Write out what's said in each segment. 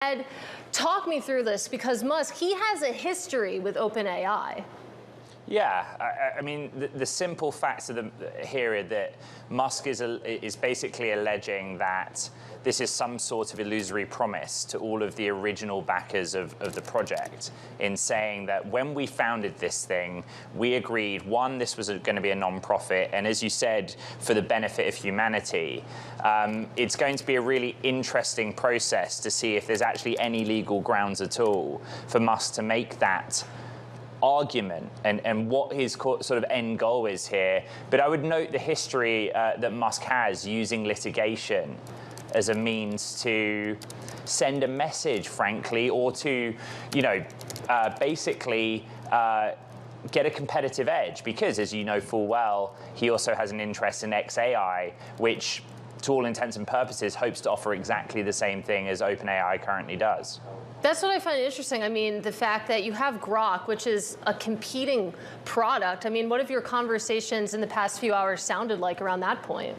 Ed, talk me through this, because Musk, he has a history with OpenAI. Yeah, I mean, the simple facts of here are that Musk is basically alleging that this is some sort of illusory promise to all of the original backers of the project, in saying that when we founded this thing, we agreed, one, this was going to be a non-profit, and as you said, for the benefit of humanity. It's going to be a really interesting process to see if there's actually any legal grounds at all for Musk to make that argument and what his sort of end goal is here. But I would note the history that Musk has using litigation as a means to send a message, frankly, or to, basically get a competitive edge. Because, as you know full well, he also has an interest in XAI, which, to all intents and purposes, hopes to offer exactly the same thing as OpenAI currently does. That's what I find interesting. I mean, the fact that you have Grok, which is a competing product. I mean, what have your conversations in the past few hours sounded like around that point?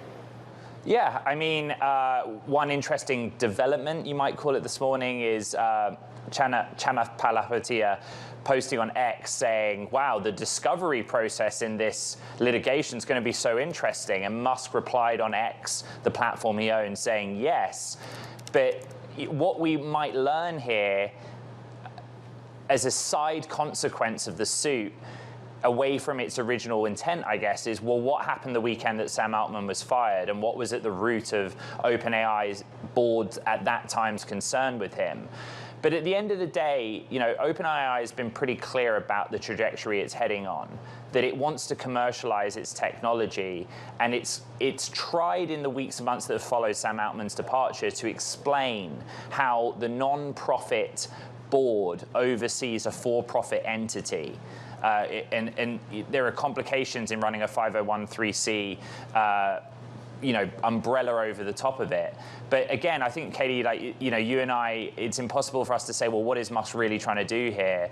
Yeah, I mean, one interesting development, you might call it, this morning is Chamath Palihapitiya posting on X saying, wow, the discovery process in this litigation is going to be so interesting. And Musk replied on X, the platform he owns, saying yes. But what we might learn here as a side consequence of the suit, away from its original intent, I guess, is, well, what happened the weekend that Sam Altman was fired, and what was at the root of OpenAI's board at that time's concern with him? But at the end of the day, OpenAI has been pretty clear about the trajectory it's heading on, that it wants to commercialize its technology, and it's tried in the weeks and months that have followed Sam Altman's departure to explain how the non-profit board oversees a for-profit entity. And there are complications in running a 501(c)(3) umbrella over the top of it. But again, I think, Katie, you and I, it's impossible for us to say, well, what is Musk really trying to do here?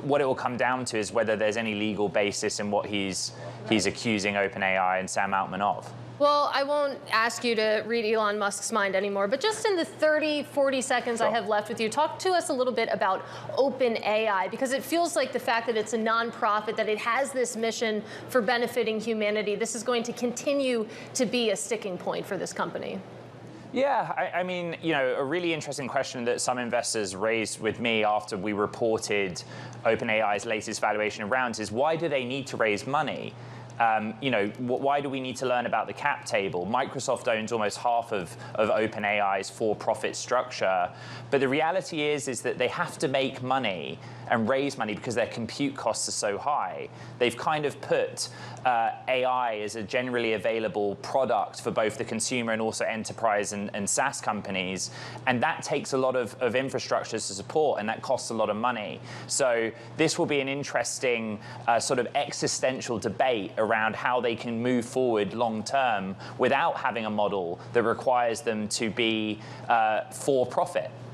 What it will come down to is whether there's any legal basis in what he's accusing OpenAI and Sam Altman of. Well, I won't ask you to read Elon Musk's mind anymore, but just in the 30, 40 seconds I have left with you, talk to us a little bit about OpenAI, because it feels like the fact that it's a nonprofit, that it has this mission for benefiting humanity, this is going to continue to be a sticking point for this company. Yeah, I mean, a really interesting question that some investors raised with me after we reported OpenAI's latest valuation rounds is, why do they need to raise money? Why do we need to learn about the cap table? Microsoft owns almost half of OpenAI's for-profit structure. But the reality is that they have to make money and raise money because their compute costs are so high. They've kind of put AI as a generally available product for both the consumer and also enterprise and SaaS companies. And that takes a lot of infrastructure to support, and that costs a lot of money. So this will be an interesting sort of existential debate around how they can move forward long term without having a model that requires them to be for profit.